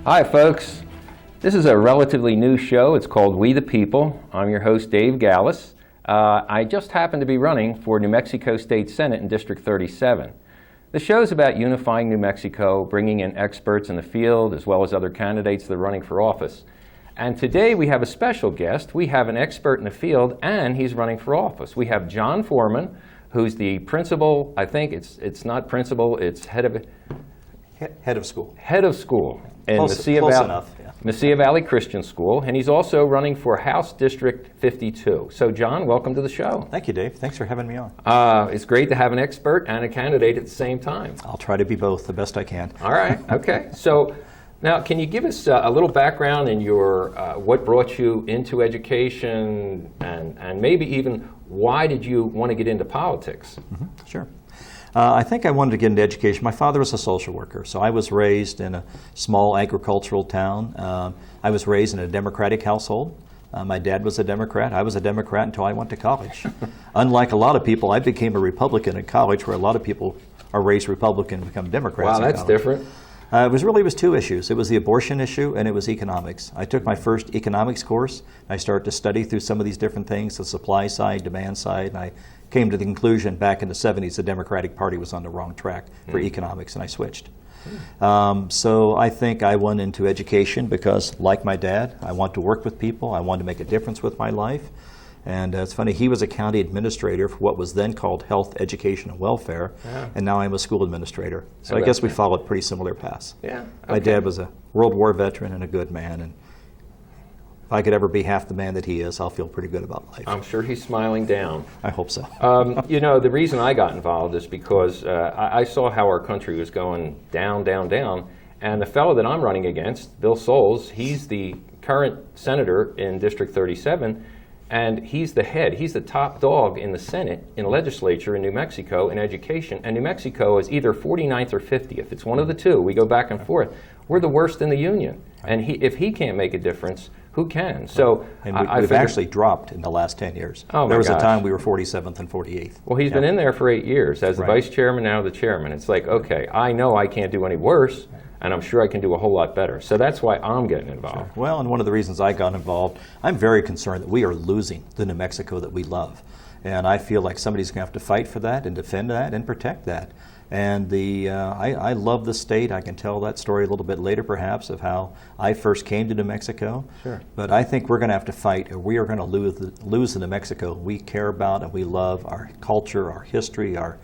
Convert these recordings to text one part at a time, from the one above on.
Hi folks, this is a relatively new show. It's called We the People. I'm your host Dave Gallus. I just happen to be running for New Mexico State Senate in District 37. The show is about unifying New Mexico, bringing in experts in the field as well as other candidates that are running for office. And today we have a special guest. We have an expert in the field and he's running for office. We have John Foreman, who's the principal, I think it's not principal, it's head of school. Head of school in Mesilla Valley Christian School, and he's also running for House District 52. So John, welcome to the show. Thank you, Dave. Thanks for having me on. It's great to have an expert and a candidate at the same time. I'll try to be both the best I can. All right, okay. So now can you give us a little background in your what brought you into education and maybe even why did you want to get into politics? Mm-hmm. Sure. I think I wanted to get into education. My father was a social worker, so I was raised in a small agricultural town. I was raised in a Democratic household. My dad was a Democrat. I was a Democrat until I went to college. Unlike a lot of people, I became a Republican in college, where a lot of people are raised Republican and become Democrats. Wow, that's different. It was two issues. It was the abortion issue and it was economics. I took my first economics course. I started to study through some of these different things, the supply side, demand side, and I came to the conclusion back in the 70s the Democratic Party was on the wrong track for economics, and I switched. So I think I went into education because, like my dad, I want to work with people. I want to make a difference with my life. And it's funny, he was a county administrator for what was then called Health, Education, and Welfare, and now I'm a school administrator. So I guess we followed pretty similar paths. Yeah. Okay. My dad was a World War veteran and a good man, and if I could ever be half the man that he is, I'll feel pretty good about life. I'm sure he's smiling down. I hope so. You know, the reason I got involved is because I saw how our country was going down, down, down, and the fellow that I'm running against, Bill Soules, he's the current senator in District 37, and he's the head. He's the top dog in the Senate, in the legislature in New Mexico in education. And New Mexico is either 49th or 50th. It's one of the two. We go back and forth. We're the worst in the union. And if he can't make a difference, who can? So and we've actually dropped in the last 10 years. Oh, there was a time we were 47th and 48th. Well, he's been in there for 8 years as the vice chairman, now the chairman. It's like, okay, I know I can't do any worse, and I'm sure I can do a whole lot better. So that's why I'm getting involved. Sure. Well, and one of the reasons I got involved, I'm very concerned that we are losing the New Mexico that we love. And I feel like somebody's going to have to fight for that and defend that and protect that. And I love the state. I can tell that story a little bit later, perhaps, of how I first came to New Mexico. Sure. But I think we're going to have to fight, or we are going to lose the New Mexico we care about and we love, our culture, our history, our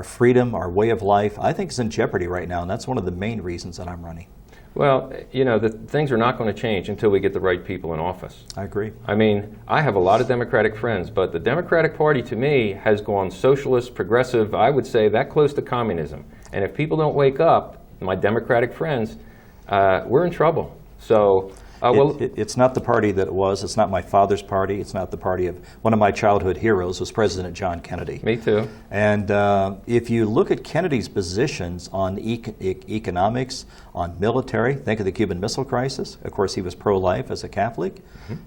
freedom, our way of life. I think it's in jeopardy right now, and that's one of the main reasons that I'm running. Well, you know, things are not going to change until we get the right people in office. I agree. I mean, I have a lot of Democratic friends, but the Democratic Party, to me, has gone socialist, progressive, I would say that close to communism. And if people don't wake up, my Democratic friends, we're in trouble. So, it's not the party that it was. It's not my father's party. It's not the party of one of my childhood heroes was President John Kennedy. Me too. And if you look at Kennedy's positions on economics, on military, think of the Cuban Missile Crisis. Of course, he was pro-life as a Catholic.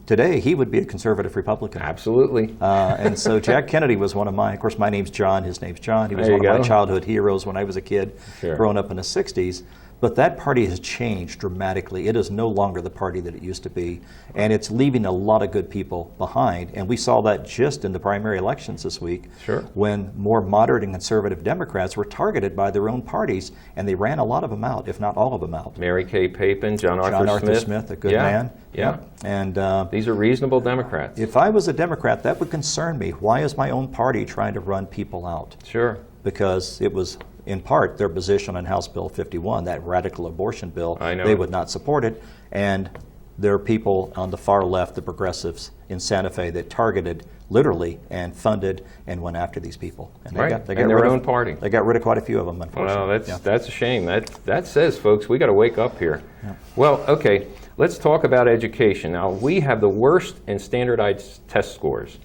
Today, he would be a conservative Republican. Absolutely. And so Jack Kennedy was one of mine. Of course, my name's John. His name's John. He was one of my childhood heroes when I was a kid, growing up in the 60s. But that party has changed dramatically. It is no longer the party that it used to be, and it's leaving a lot of good people behind. And we saw that just in the primary elections this week, when more moderate and conservative Democrats were targeted by their own parties, and they ran a lot of them out, if not all of them out. Mary Kay Papin, John Arthur Smith, a good man. Yeah. And these are reasonable Democrats. If I was a Democrat, that would concern me. Why is my own party trying to run people out? Sure. Because it was, in part, their position on House Bill 51, that radical abortion bill. They would not support it. And there are people on the far left, the progressives in Santa Fe, that targeted literally and funded and went after these people. And they got their own party. They got rid of quite a few of them, unfortunately. Well, that's a shame. That says, folks, we got to wake up here. Yeah. Well, okay, let's talk about education. Now, we have the worst in standardized test scores.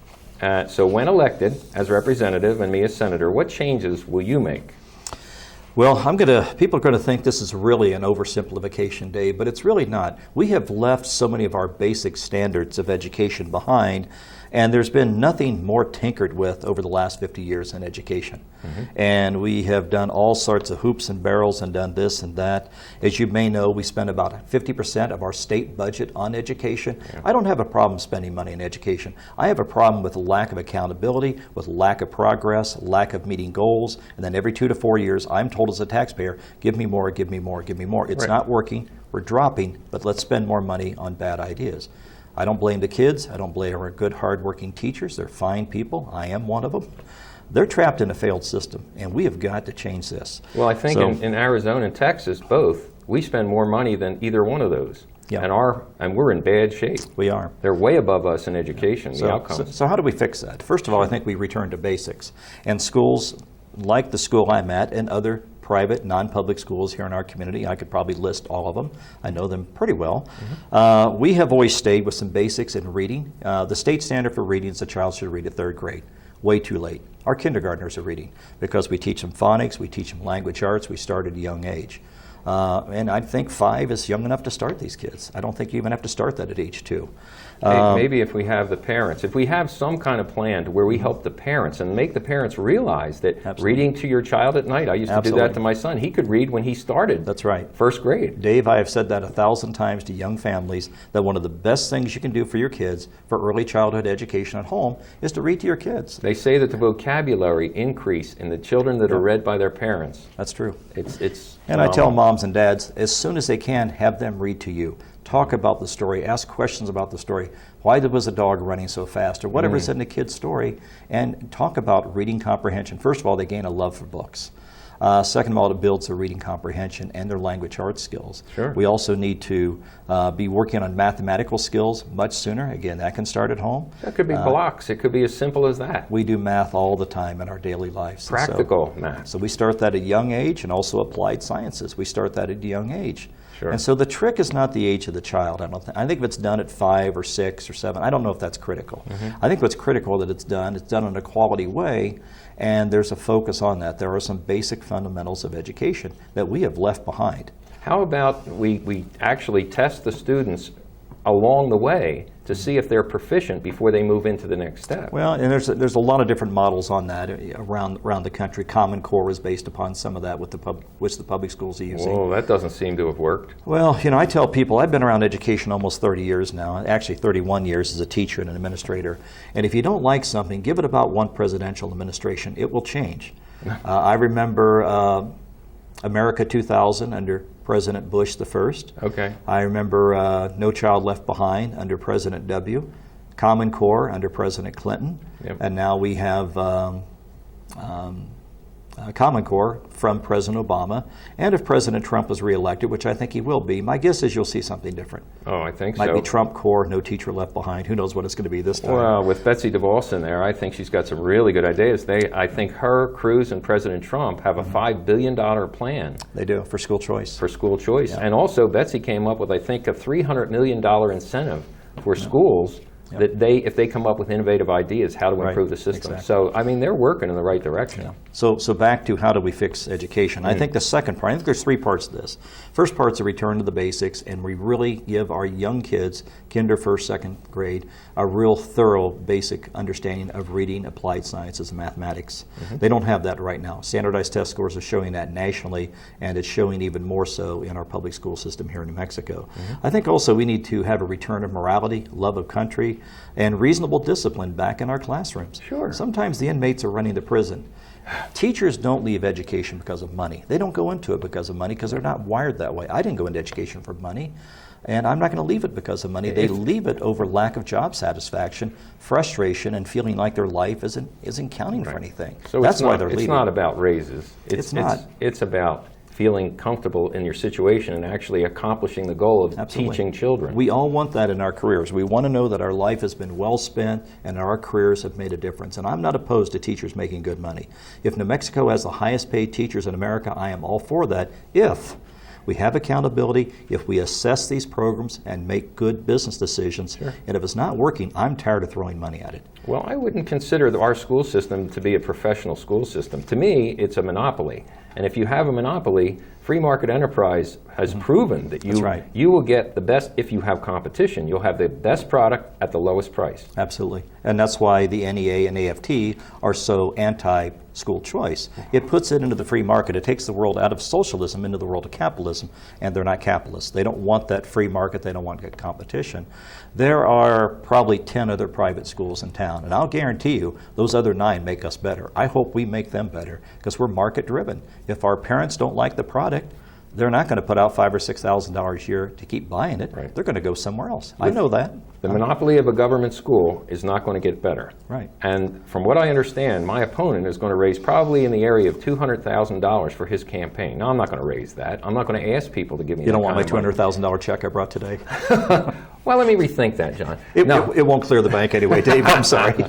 So when elected as representative and me as senator, what changes will you make? Well, people are going to think this is really an oversimplification, Dave, but it's really not. We have left so many of our basic standards of education behind, And there's been nothing more tinkered with over the last 50 years in education. And we have done all sorts of hoops and barrels and done this and that. As you may know, we spend about 50% of our state budget on education. I don't have a problem spending money in education. I have a problem with a lack of accountability, with lack of progress, lack of meeting goals, and then every 2 to 4 years, I'm told as a taxpayer, give me more, give me more, give me more. It's not working, we're dropping, but let's spend more money on bad ideas. I don't blame the kids. I don't blame our good, hardworking teachers. They're fine people. I am one of them. They're trapped in a failed system, and we have got to change this. Well, I think in Arizona and Texas, both, we spend more money than either one of those. Yeah. And we're in bad shape. We are. They're way above us in education, the outcomes. So how do we fix that? First of all, I think we return to basics. And schools like the school I'm at and other private, non-public schools here in our community, I could probably list all of them. I know them pretty well. We have always stayed with some basics in reading. The state standard for reading is a child should read at 3rd grade. Way too late. Our kindergartners are reading because we teach them phonics, we teach them language arts, we start at a young age. And I think 5 is young enough to start these kids. I don't think you even have to start that at age 2. Maybe if we have the parents, if we have some kind of plan to where we help the parents and make the parents realize that reading to your child at night, I used to do that to my son. He could read when he started. That's right. 1st grade. Dave, I have said that 1,000 times to young families, that one of the best things you can do for your kids for early childhood education at home is to read to your kids. They say that the vocabulary increase in the children that are read by their parents. That's true. And I tell moms and dads, as soon as they can, have them read to you. Talk about the story, ask questions about the story. Why was the dog running so fast, or whatever is in the kid's story, and talk about reading comprehension. First of all, they gain a love for books. Second of all, it builds their reading comprehension and their language arts skills. Sure. We also need to be working on mathematical skills much sooner. Again, that can start at home. That could be blocks. It could be as simple as that. We do math all the time in our daily lives. Practical math. So we start that at a young age, and also applied sciences. We start that at a young age. Sure. And so the trick is not the age of the child. I think if it's done at 5 or 6 or 7, I don't know if that's critical. I think what's critical that it's done in a quality way, and there's a focus on that. There are some basic fundamentals of education that we have left behind. How about we actually test the students along the way to see if they're proficient before they move into the next step? Well, and there's a lot of different models on that around the country. Common Core is based upon some of that which the public schools are using. Whoa, that doesn't seem to have worked. Well, I tell people, I've been around education almost 30 years now, actually 31 years as a teacher and an administrator. And if you don't like something, give it about one presidential administration. It will change. I remember America 2000 under President Bush the first. Okay. I remember No Child Left Behind under President W. Common Core under President Clinton. Yep. And now we have Common Core from President Obama. And if President Trump is reelected, which I think he will be, my guess is you'll see something different. Oh, I think Might so. be Trump Core, No Teacher Left Behind. Who knows what it's going to be this time? Well, with Betsy DeVos in there, I think she's got some really good ideas. I think her, Cruz, and President Trump have a $5 billion plan. They do, for school choice. For school choice. Yeah. And also, Betsy came up with, I think, a $300 million incentive for schools that if they come up with innovative ideas, how to improve the system. Exactly. So, I mean, they're working in the right direction. Yeah. So back to how do we fix education? I think the second part, I think there's 3 parts to this. First part's a return to the basics, and we really give our young kids, kinder, 1st, 2nd grade, a real thorough basic understanding of reading, applied sciences, and mathematics. They don't have that right now. Standardized test scores are showing that nationally, and it's showing even more so in our public school system here in New Mexico. I think also we need to have a return of morality, love of country, and reasonable discipline back in our classrooms. Sure. Sometimes the inmates are running the prison. Teachers don't leave education because of money. They don't go into it because of money because they're not wired that way. I didn't go into education for money, and I'm not going to leave it because of money. They leave it over lack of job satisfaction, frustration, and feeling like their life isn't counting for anything. So that's why they're leaving. It's not about raises. It's not. It's about feeling comfortable in your situation and actually accomplishing the goal of teaching children. We all want that in our careers. We want to know that our life has been well spent and our careers have made a difference. And I'm not opposed to teachers making good money. If New Mexico has the highest paid teachers in America, I am all for that if we have accountability, if we assess these programs and make good business decisions. Sure. And if it's not working, I'm tired of throwing money at it. Well, I wouldn't consider our school system to be a professional school system. To me, it's a monopoly. And if you have a monopoly, free market enterprise has proven that That's right. you will get the best, if you have competition, you'll have the best product at the lowest price. Absolutely. And that's why the NEA and AFT are so anti-school choice. It puts it into the free market. It takes the world out of socialism into the world of capitalism, and they're not capitalists. They don't want that free market. They don't want that competition. There are probably 10 other private schools in town, and I'll guarantee you those other 9 make us better. I hope we make them better because we're market driven. If our parents don't like the product, they're not going to put out $5,000 or $6,000 a year to keep buying it. Right. They're going to go somewhere else. I know that. The monopoly of a government school is not going to get better. Right. And from what I understand, my opponent is going to raise probably in the area of $200,000 for his campaign. Now, I'm not going to raise that. I'm not going to ask people to give me You don't that want my kind of money. $200,000 check I brought today? Well, let me rethink that, John. It won't clear the bank anyway, Dave. I'm sorry.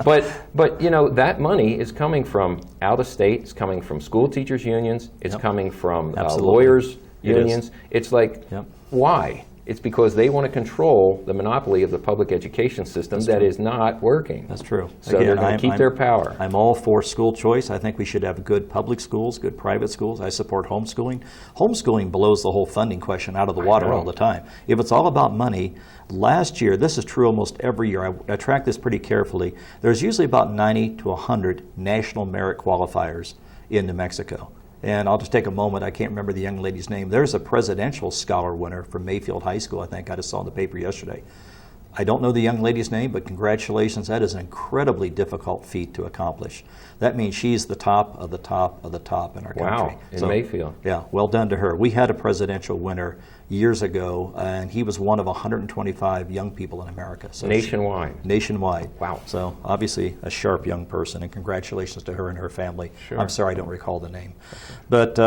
But you know, that money is coming from out of state. It's coming from school teachers unions. It's coming from lawyers unions. It's like, why? It's because they want to control the monopoly of the public education system that is not working. That's true. So they're going to keep their power. I'm all for school choice. I think we should have good public schools, good private schools. I support homeschooling. Homeschooling blows the whole funding question out of the water all the time. If it's all about money, last year, this is true almost every year, I track this pretty carefully, there's usually about 90 to 100 national merit qualifiers in New Mexico. And I'll just take a moment, I can't remember the young lady's name. There's a presidential scholar winner from Mayfield High School, I think. I just saw in the paper yesterday. I don't know the young lady's name, but congratulations. That is an incredibly difficult feat to accomplish. That means she's the top of the top of the top in our country. Wow, in Mayfield. Yeah, well done to her. We had a presidential winner years ago, and he was one of 125 young people in America. So nationwide. Nationwide. Wow. So obviously a sharp young person, and congratulations to her and her family. Sure. I'm sorry I don't recall the name. But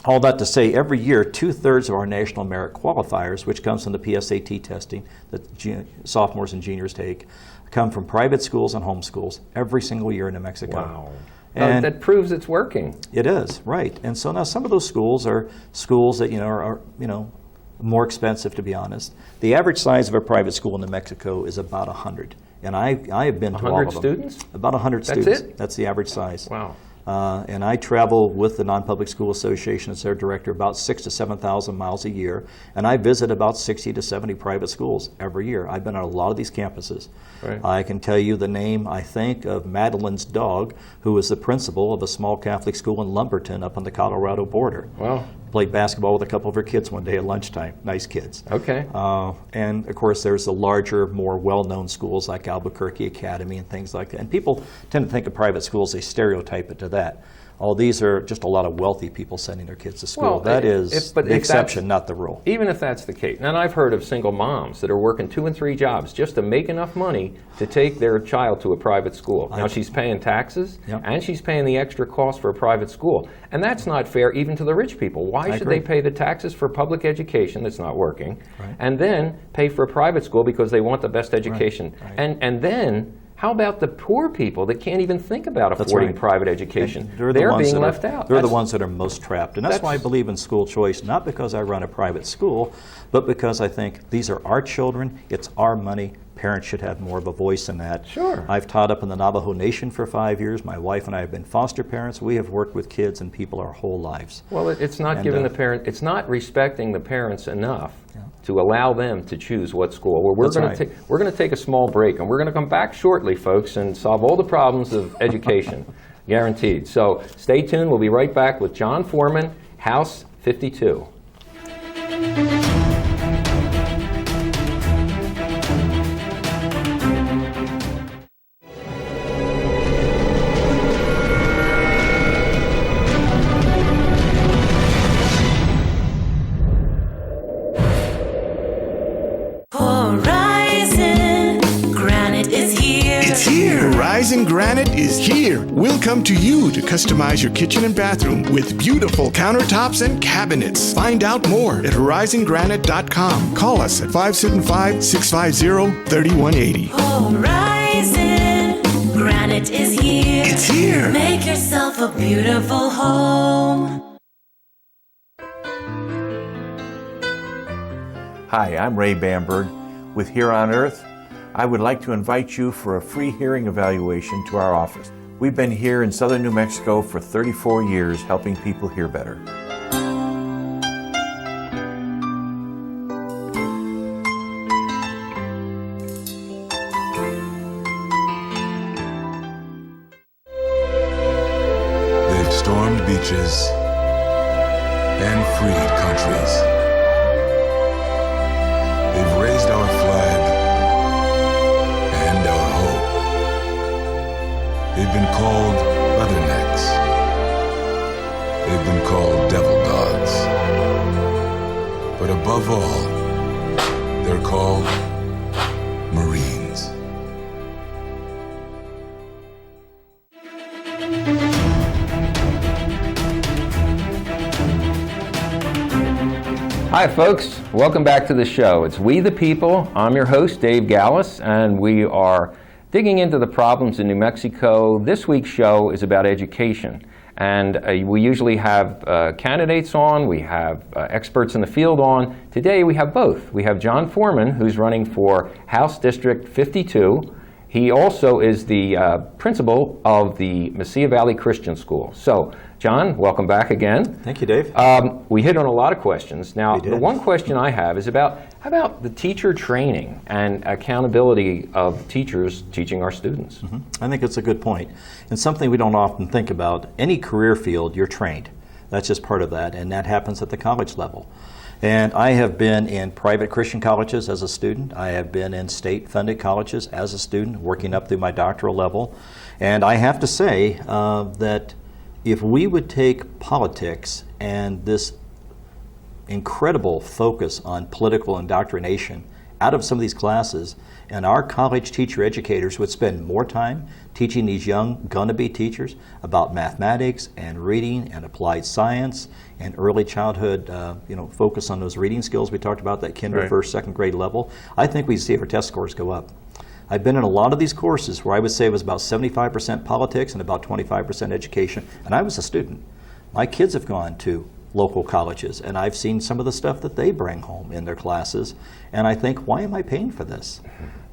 all that to say, every year, 2/3 of our national merit qualifiers, which comes from the PSAT testing that sophomores and juniors take, come from private schools and homeschools every single year in New Mexico. Wow. And that proves it's working. It is, right. And so now some of those schools are schools that are more expensive, to be honest. The average size of a private school in New Mexico is about 100. And I have been to all 100 of them. students? About 100 That's students. it? That's the average size. Wow. And I travel with the Non-Public School Association as their director about 6,000 to 7,000 miles a year, and I visit about 60 to 70 private schools every year. I've been on a lot of these campuses. Right. I can tell you the name, I think, of Madeline's dog, who is the principal of a small Catholic school in Lumberton up on the Colorado border. Wow. Played basketball with a couple of her kids one day at lunchtime. Nice kids. Okay. And of course, there's the larger, more well-known schools like Albuquerque Academy and things like that. And people tend to think of private schools, they stereotype it to that. Oh, these are just a lot of wealthy people sending their kids to school. Well, that is the exception, not the rule. Even if that's the case. And I've heard of single moms that are working 2 and 3 jobs just to make enough money to take their child to a private school. Now she's paying taxes, and she's paying the extra cost for a private school. And that's not fair even to the rich people. Why should they pay the taxes for public education that's not working, and then pay for a private school because they want the best education? And then, how about the poor people that can't even think about affording private education? They're being left out. They're the ones that are most trapped. And that's why I believe in school choice, not because I run a private school, but because I think these are our children, it's our money. Parents should have more of a voice in that. Sure. I've taught up in the Navajo Nation for 5 years. My wife and I have been foster parents. We have worked with kids and people our whole lives. Well, it's not giving the parent, it's not respecting the parents enough to allow them to choose what school. Well, we're going to take a small break, and we're going to come back shortly, folks, and solve all the problems of education, guaranteed. So stay tuned. We'll be right back with John Foreman, House 52. Horizon Granite is here. We'll come to you to customize your kitchen and bathroom with beautiful countertops and cabinets. Find out more at horizongranite.com. Call us at 575-650-3180. Horizon Granite is here. It's here. Make yourself a beautiful home. Hi, I'm Ray Bamberg with Here on Earth. I would like to invite you for a free hearing evaluation to our office. We've been here in southern New Mexico for 34 years helping people hear better. They've stormed beaches and freed countries. They've raised our flag and our hope. They've been called leathernecks. They've been called devil dogs. But above all, they're called Marines. Hi folks, welcome back to the show. It's We the People. I'm your host, Dave Gallus, and we are digging into the problems in New Mexico. This week's show is about education. And we usually have candidates on, we have experts in the field on. Today we have both. We have John Foreman, who's running for House District 52. He also is the principal of the Mesilla Valley Christian School. So, John, welcome back again. Thank you, Dave. We hit on a lot of questions. Now, We did. the one question I have is how about the teacher training and accountability of teachers teaching our students? I think it's a good point. And something we don't often think about. Any career field, you're trained. That's just part of that, and that happens at the college level. And I have been in private Christian colleges as a student. I have been in state-funded colleges as a student, working up through my doctoral level. And I have to say that if we would take politics and this incredible focus on political indoctrination out of some of these classes, and our college teacher educators would spend more time teaching these young gonna-be teachers about mathematics and reading and applied science and early childhood, focus on those reading skills we talked about, that kinder, Right. first, second grade level, I think we'd see our test scores go up. I've been in a lot of these courses where I would say it was about 75% politics and about 25% education, and I was a student. My kids have gone to local colleges, and I've seen some of the stuff that they bring home in their classes, and I think, why am I paying for this?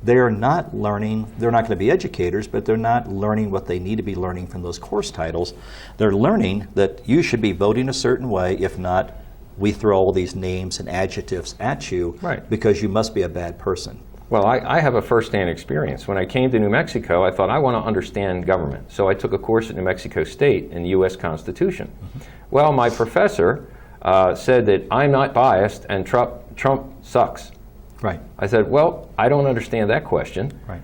They're not learning, they're not going to be educators, but they're not learning what they need to be learning from those course titles. They're learning that you should be voting a certain way, if not, we throw all these names and adjectives at you Right. because you must be a bad person. Well, I have a first-hand experience. When I came to New Mexico, I thought I want to understand government. So I took a course at New Mexico State in the U.S. Constitution. Well, my professor said that I'm not biased and Trump sucks. Right. I said, well, I don't understand that question. Right.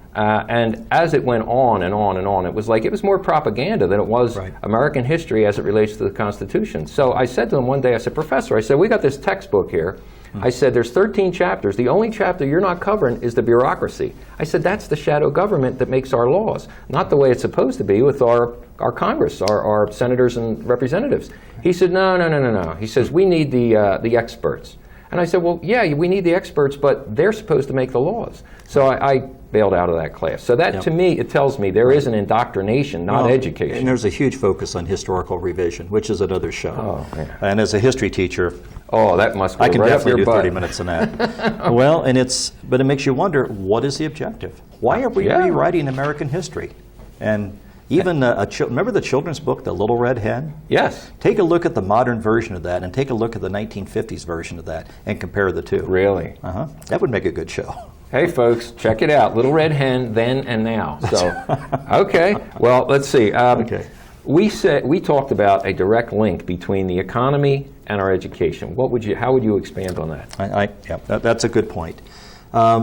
And as it went on and on and on, it was like it was more propaganda than it was Right. American history as it relates to the Constitution. So I said to him one day, I said, Professor, I said, we got this textbook here. I said, there's 13 chapters. The only chapter you're not covering is the bureaucracy. I said, that's the shadow government that makes our laws, not the way it's supposed to be with our Congress, our senators and representatives. He said, no. He says, we need the experts. And I said, well, yeah, we need the experts, but they're supposed to make the laws. So I bailed out of that class. So that, to me, it tells me there is an indoctrination, not education. And there's a huge focus on historical revision, which is another show. Oh, yeah. And as a history teacher, Oh, that must go I can right up definitely your do butt. 30 minutes on that. Well, but it makes you wonder, what is the objective? Why are we Yeah. rewriting American history? And even, remember the children's book, The Little Red Hen? Yes, Take a look at the modern version of that and take a look at the 1950s version of that and compare the two. really. That would make a good show. Hey, folks, check it out. Little Red Hen, then and now. So, okay. Well, let's see. Okay. We talked about a direct link between the economy and our education. How would you expand on that? That's a good point.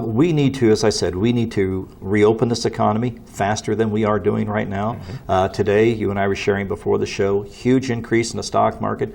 We need to, as I said, we need to reopen this economy faster than we are doing right now. Today, you and I were sharing before the show, huge increase in the stock market,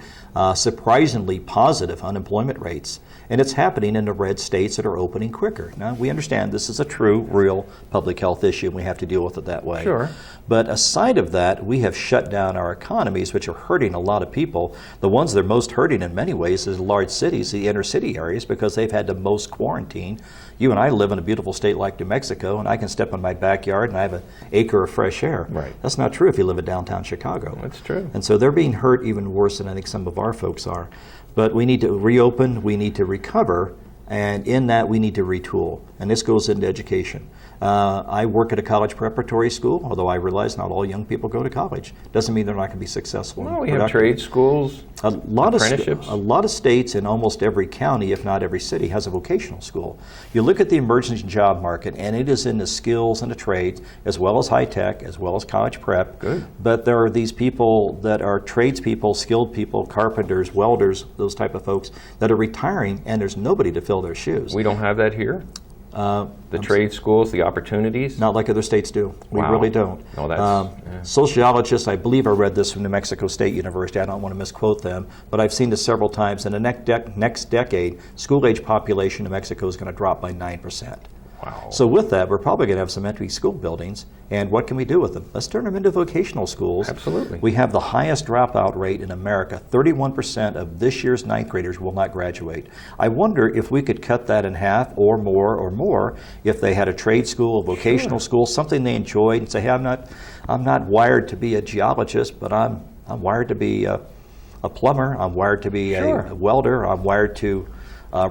surprisingly positive unemployment rates. And it's happening in the red states that are opening quicker. Now, we understand this is a true, real public health issue, and we have to deal with it that way. Sure. But aside of that, we have shut down our economies, which are hurting a lot of people. The ones that are most hurting in many ways is large cities, the inner city areas, because they've had the most quarantine. You and I live in a beautiful state like New Mexico, and I can step in my backyard and I have an acre of fresh air. Right. That's not true if you live in downtown Chicago. That's true. And so they're being hurt even worse than I think some of our folks are. But we need to reopen, we need to recover, and in that we need to retool. And this goes into education. I work at a college preparatory school, although I realize not all young people go to college. Doesn't mean they're not going to be successful. Well, we have trade schools, apprenticeships. A lot of states in almost every county, if not every city, has a vocational school. You look at the emerging job market, and it is in the skills and the trades, as well as high tech, as well as college prep. Good. But there are these people that are tradespeople, skilled people, carpenters, welders, those type of folks that are retiring, and there's nobody to fill their shoes. We don't have that here? The trade schools, the opportunities? Not like other states do. We Wow. really don't. No, that's, Sociologists, I believe I read this from New Mexico State University, I don't want to misquote them, but I've seen this several times. In the next decade, school-age population in Mexico is going to drop by 9%. Wow. So with that, we're probably going to have some empty school buildings, and what can we do with them? Let's turn them into vocational schools. Absolutely. We have the highest dropout rate in America. 31% of this year's ninth graders will not graduate. I wonder if we could cut that in half or more if they had a trade school, a vocational school, something they enjoyed, and say, hey, I'm not wired to be a geologist, but I'm wired to be a plumber, I'm wired to be a welder, I'm wired to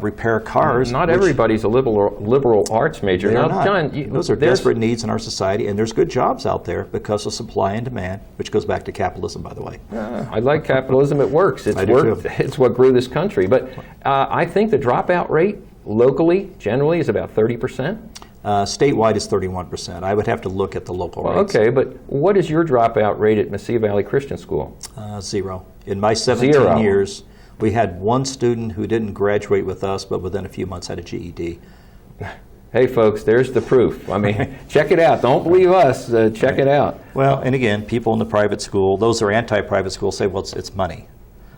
repair cars. Not everybody's a liberal arts major. They Now, are not. John, Those are desperate needs in our society, and there's good jobs out there because of supply and demand, which goes back to capitalism, by the way. I like capitalism. It works. It's I do worked. too. It's what grew this country. But I think the dropout rate locally, generally, is about 30%. Statewide is 31%. I would have to look at the local rates. Okay, but what is your dropout rate at Mesilla Valley Christian School? 0. In my 17 Zero. years, we had one student who didn't graduate with us, but within a few months had a GED. Hey, folks, there's the proof. I mean, check it out. Don't believe us. Check it out. Well, and again, people in the private school, those who are anti-private school say, well, it's money.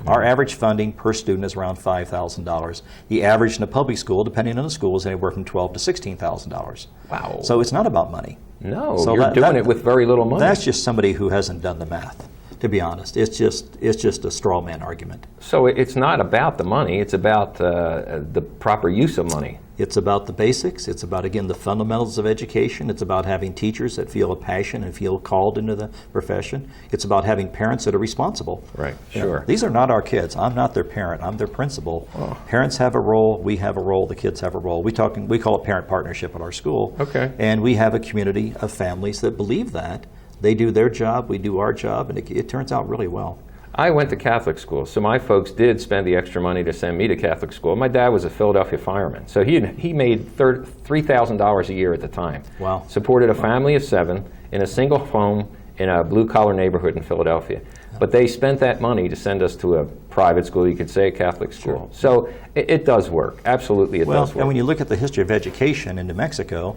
Our average funding per student is around $5,000. The average in a public school, depending on the school, is anywhere from $12,000 to $16,000. Wow. So it's not about money. No, So you're doing it with very little money. That's just somebody who hasn't done the math, to be honest. It's just a straw man argument. So it's not about the money. It's about the proper use of money. It's about the basics. It's about, again, the fundamentals of education. It's about having teachers that feel a passion and feel called into the profession. It's about having parents that are responsible. Right, You know, sure. these are not our kids. I'm not their parent. I'm their principal. Oh. Parents have a role. We have a role. The kids have a role. We call it parent partnership at our school. Okay. And we have a community of families that believe that. They do their job, we do our job, and it turns out really well. I went to Catholic school, so my folks did spend the extra money to send me to Catholic school. My dad was a Philadelphia fireman, so he made $3,000 a year at the time. Wow. Supported a family of 7 in a single home in a blue-collar neighborhood in Philadelphia. But they spent that money to send us to a private school, you could say a Catholic school. So it does work. Absolutely, it does work. And when you look at the history of education in New Mexico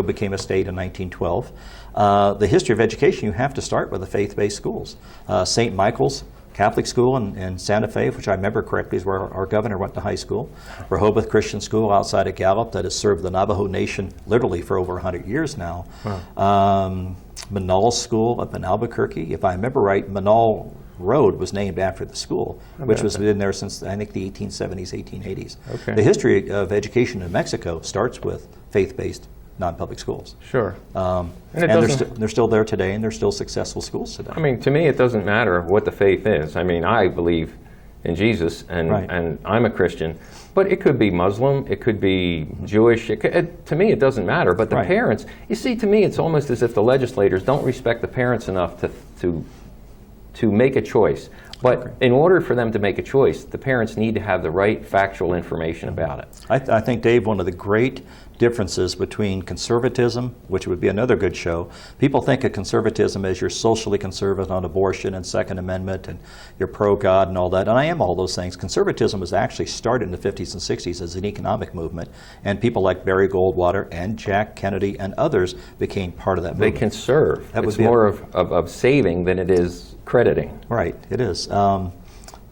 became a state in 1912. The history of education, you have to start with the faith-based schools. St. Michael's Catholic School in Santa Fe, which I remember correctly, is where our governor went to high school. Rehoboth Christian School outside of Gallup that has served the Navajo Nation literally for over 100 years now. Manal School up in Albuquerque. If I remember right, Manal Road was named after the school, which was been there since, I think, the 1870s, 1880s. Okay. The history of education in Mexico starts with faith-based non-public schools. Sure. And it they're, doesn't- they're still there today, and they're still successful schools today. I mean, to me, it doesn't matter what the faith is. I mean, I believe in Jesus, and, Right. and I'm a Christian. But it could be Muslim, it could be Jewish. To me, it doesn't matter. But the Right. parents, you see, to me, it's almost as if the legislators don't respect the parents enough to make a choice. But in order for them to make a choice, the parents need to have the right factual information about it. I think, Dave, one of the great differences between conservatism, which would be another good show, people think of conservatism as you're socially conservative on abortion and Second Amendment and you're pro-God and all that, and I am all those things. Conservatism was actually started in the 50s and 60s as an economic movement, and people like Barry Goldwater and Jack Kennedy and others became part of that They movement. conserve. That would It's be more of saving than it is crediting. Right, it is. So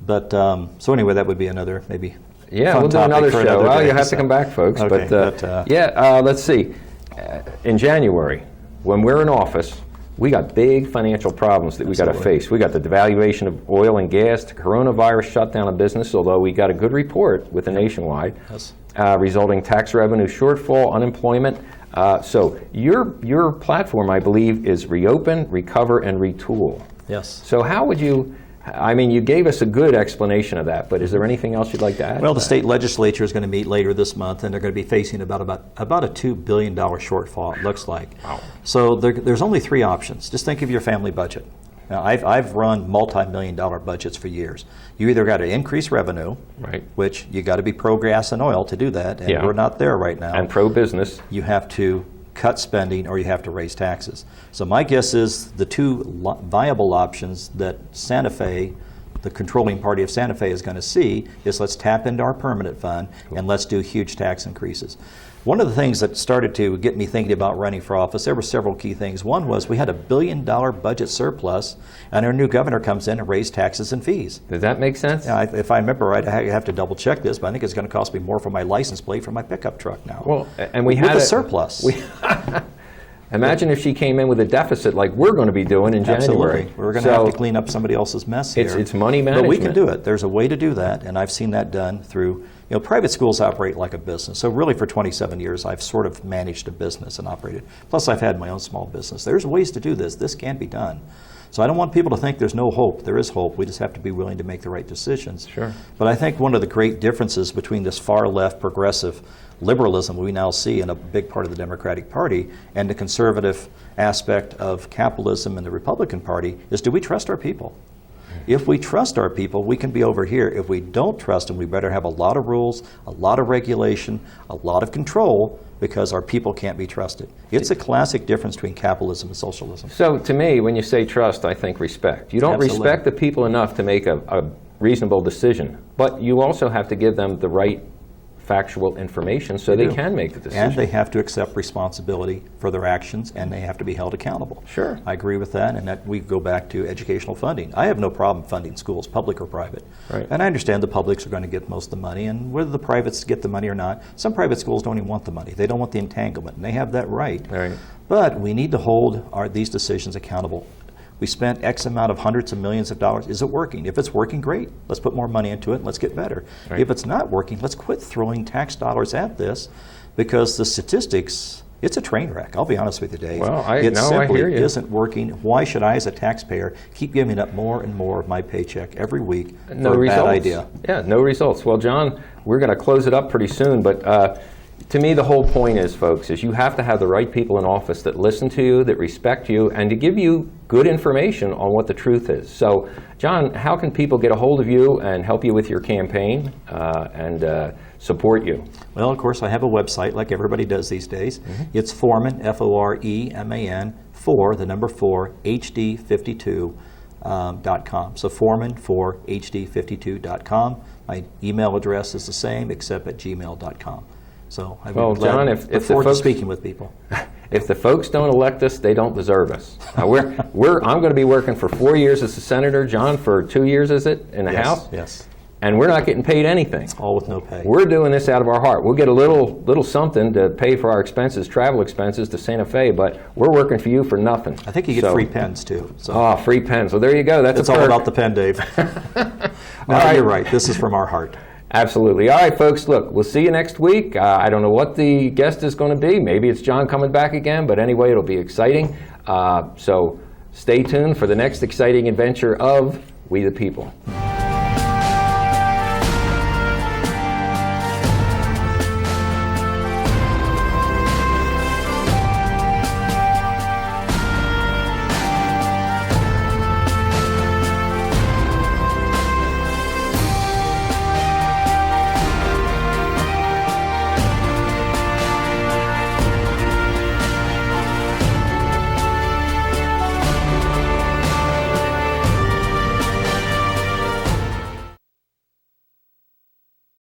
anyway, that would be another maybe Yeah, fun we'll do topic another for show. another Well, day, you'll have so. to come back, folks. Okay, Let's see. In January, when we're in office, we got big financial problems that we got to Absolutely. face. We got the devaluation of oil and gas, the coronavirus shut down a business, although we got a good report with the Nationwide, Yes. resulting tax revenue shortfall, unemployment. So your platform, I believe, is reopen, recover, and retool. Yes. So how would you I mean, you gave us a good explanation of that, but is there anything else you'd like to add? Well, to the that? state legislature is going to meet later this month, and they're going to be facing about a $2 billion shortfall, it looks like. Wow. So there's only three options. Just think of your family budget. Now, I've run multi-million-dollar budgets for years. You either got to increase revenue, Right. which you got to be pro-gas and oil to do that, and Yeah. we're not there right now. And pro-business. You have to cut spending or you have to raise taxes. So my guess is the two viable options that Santa Fe, the controlling party of Santa Fe, is going to see is let's tap into our permanent fund and let's do huge tax increases. One of the things that started to get me thinking about running for office, there were several key things. One was we had $1 billion budget surplus, and our new governor comes in and raised taxes and fees. Does that make sense? Now, if I remember right, I have to double check this, but I think it's going to cost me more for my license plate for my pickup truck now. Well, and we with had a a surplus. Imagine if she came in with a deficit like we're going to be doing in January. Absolutely. We're going to have to clean up somebody else's mess here. It's money But we can management. do it. There's a way to do that, and I've seen that done through, private schools operate like a business. So really for 27 years, I've sort of managed a business and operated. Plus I've had my own small business. There's ways to do this. This can be done. So I don't want people to think there's no hope. There is hope. We just have to be willing to make the right decisions. Sure. But I think one of the great differences between this far left progressive liberalism we now see in a big part of the Democratic Party and the conservative aspect of capitalism in the Republican Party is, do we trust our people? If we trust our people, we can be over here. If we don't trust them, we better have a lot of rules, a lot of regulation, a lot of control, because our people can't be trusted. It's a classic difference between capitalism and socialism. So to me, when you say trust, I think respect. You don't Absolutely. respect the people enough to make a reasonable decision, but you also have to give them the right factual information so they do. can make the decision. And they have to accept responsibility for their actions, and they have to be held accountable. Sure. I agree with that, and that we go back to educational funding. I have no problem funding schools, public or private. Right. And I understand the publics are going to get most of the money, and whether the privates get the money or not, some private schools don't even want the money. They don't want the entanglement, and they have that right. Right. But we need to hold these decisions accountable. We spent X amount of hundreds of millions of dollars. Is it working? If it's working, great. Let's put more money into it and let's get better. Right. If it's not working, let's quit throwing tax dollars at this, because the statistics, it's a train wreck. I'll be honest with you, Dave. Well, it I simply hear you. isn't working. Why should I, as a taxpayer, keep giving up more and more of my paycheck every week No for a results. bad idea? Yeah, no results. Well, John, we're going to close it up pretty soon, but to me, the whole point is, folks, is you have to have the right people in office that listen to you, that respect you, and to give you good information on what the truth is. So, John, how can people get a hold of you and help you with your campaign and support you? Well, of course, I have a website like everybody does these days. It's Foreman, F-O-R-E-M-A-N, 4, the number 4, HD52.com. So Foreman for HD52.com. My email address is the same, except at gmail.com. So I Well, would be glad John, to if look the forward to folks- speaking with people. If the folks don't elect us, they don't deserve us. I'm going to be working for 4 years as a senator, John for 2 years, is it, in the Yes, House? yes. And we're not getting paid anything. All with no pay. We're doing this out of our heart. We'll get a little something to pay for our expenses, travel expenses to Santa Fe, but we're working for you for nothing. I think you get So- free pens, too. So Oh, free pens. Well, there you go. That's it's a all perk. about the pen, Dave. No, right. you're right. This is from our heart. Absolutely. All right, folks, look, we'll see you next week. I don't know what the guest is going to be. Maybe it's John coming back again, but anyway, it'll be exciting. So stay tuned for the next exciting adventure of We the People.